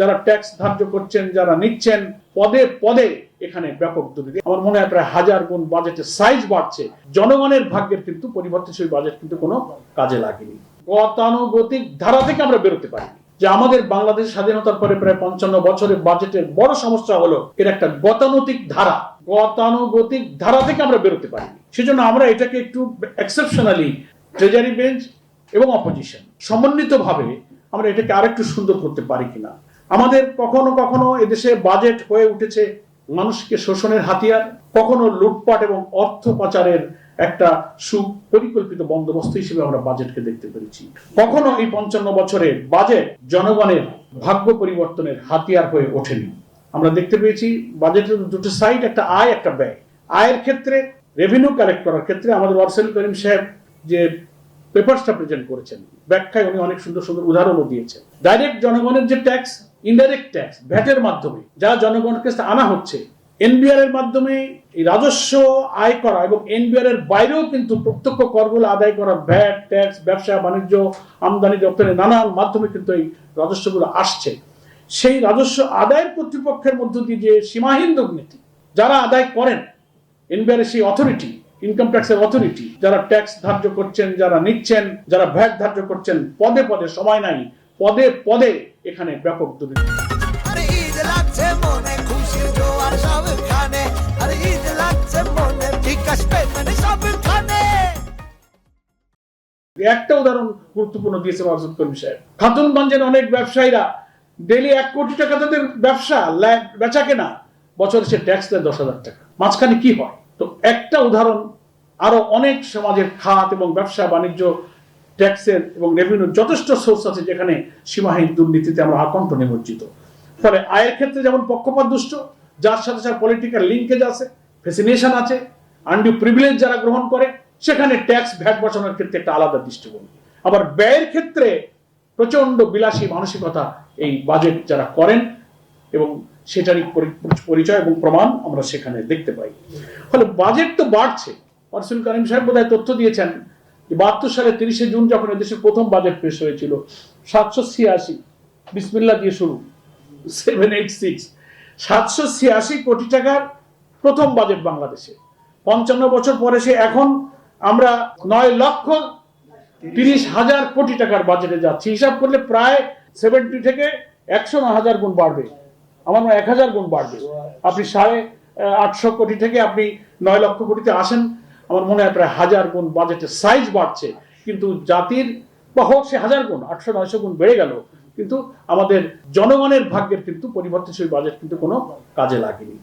যারা ট্যাক্স ধার্য করছেন, যারা নিচ্ছেন, পদে পদে এখানে ব্যাপক দুর্নীতি। আমার মনে হয় প্রায় 1000 গুণ বাজেটের সাইজ বাড়ছে, জনগণের ভাগ্যের কিন্তু পরিবর্তনশীল বাজেট কিন্তু কোনো কাজে লাগেনি। গতানুগতিক ধারা থেকে আমরা বেরোতে পারিনি। যে আমাদের বাংলাদেশ স্বাধীনতার পরে প্রায় 55 বছরের বাজেটের বড় সমস্যা হলো এর একটা গতানুগতিক ধারা থেকে আমরা বেরোতে পারিনি। সেজন্য আমরা এটাকে একটু এক্সেপশনালি ট্রেজারি বেঞ্চ এবং অপোজিশন সমন্বিতভাবে আমরা এটাকে আরেকটু সুন্দর করতে পারি কিনা। আমাদের কখনো কখনো এদেশে বাজেট হয়ে উঠেছে মানুষকে শোষণের হাতিয়ার, কখনো লুটপাট এবং অর্থ পাচারের একটা সুপরিকল্পিত বন্দোবস্ত হিসেবে আমরা বাজেটকে দেখতে পেরেছি। কখনো এই 55 বছরের বাজেট জনগণের ভাগ্য পরিবর্তনের হাতিয়ার হয়ে ওঠেনি। আমরা দেখতে পেয়েছি বাজেটের দুটো সাইড, একটা আয় একটা ব্যয়। আয়ের ক্ষেত্রে রেভিনিউ কালেক্ট করার ক্ষেত্রে আমাদের ওয়ারসেল করিম সাহেব যে পেপারসটা প্রেজেন্ট করেছেন, ব্যাখ্যায় উনি অনেক সুন্দর সুন্দর উদাহরণও দিয়েছেন। ডাইরেক্ট জনগণের যে ট্যাক্স, ইনডাইরেক্ট ট্যাক্স, ভ্যাটের মাধ্যমে যা জনগণের কাছে আনা হচ্ছে, এনবিআর এর মাধ্যমে এই রাজস্ব আয় করা এবং এনবিআর এর বাইরেও কিন্তু প্রত্যক্ষ করগুলো আদায় করা, ভ্যাট, ট্যাক্স, ব্যবসা বাণিজ্য, আমদানি রপ্তানি নানান মাধ্যমে কিন্তু এই রাজস্বগুলো আসছে। সেই রাজস্ব আদায়ের কর্তৃপক্ষের মধ্য দিয়ে যে সীমাহীন দুর্নীতি যারা আদায় করেন, এনবিআর এর সেই অথরিটি, ইনকাম ট্যাক্সের অথরিটি, যারা ট্যাক্স ধার্য করছেন, যারা নিচ্ছেন, যারা ভ্যাট ধার্য করছেন, পদে পদে, সময় নাই, পদে পদে এখানে ব্যাপক দুর্নীতি। একটা উদাহরণ গুরুত্বপূর্ণ দিয়েছে ওয়ারসেল করিম সাহেব। খাতুনগঞ্জের অনেক ব্যবসায়ীরা ডেইলি 1 কোটি টাকা তাদের ব্যবসা, বেচা কেনা, বছরে সে ট্যাক্স দেয় 10,000 টাকা। মাঝখানে কি হয়? তো একটা উদাহরণ, আরো অনেক সমাজের খাত এবং ব্যবসা বাণিজ্য, ট্যাক্সের এবং রেভিনিউর যথেষ্ট সোর্স আছে যেখানে সীমাহীন দুর্নীতিতে আমরা আকণ্ঠ নিমজ্জিত। ফলে আয়ের ক্ষেত্রে যেমন পক্ষপাত দুষ্ট, যার সাথে সাথে পলিটিক্যাল লিঙ্কেজ আছে, ফ্যাসিনেশন আছে, আনডিউ প্রিভিলেজ যারা গ্রহণ করে, সেখানে ট্যাক্স ভ্যাট বসানোর ক্ষেত্রে একটা আলাদা দৃষ্টিভঙ্গি। আবার ব্যয়ের ক্ষেত্রে প্রচন্ড বিলাসী মানসিকতা এই বাজেট যারা করেন এবং সেটারই পরিচয় এবং প্রমাণ আমরা সেখানে দেখতে পাই। ফলে বাজেট তো বাড়ছে। ওয়ারসেল করিম সাহেব বোধহয় তথ্য দিয়েছেন যে 72 সালে 30শে জুন যখন এদেশের প্রথম বাজেট পেশ হয়েছিল, 786, বিসমিল্লাহ দিয়ে শুরু, 786, 786 কোটি টাকার প্রথম বাজেট বাংলাদেশে। 55 বছর পরে সে এখন আমরা 9,30,000 কোটি টাকার বাজেটে যাচ্ছি। হিসাব করলে প্রায় 70 থেকে 109,000 গুণ বাড়বে। আমার মনে হয় 1000 গুণ বাড়বে। আপনি 850 কোটি থেকে আপনি 9 লক্ষ কোটিতে আসেন, আমার মনে হয় প্রায় 1000 গুণ বাজেটের সাইজ বাড়ছে। কিন্তু জাতির বা হোক সে 1000 গুণ, 800-900 গুণ বেড়ে গেল, কিন্তু আমাদের জনগণের ভাগ্যের কিন্তু পরিবর্তনশীল বাজেট কিন্তু কোনো কাজে লাগেনি।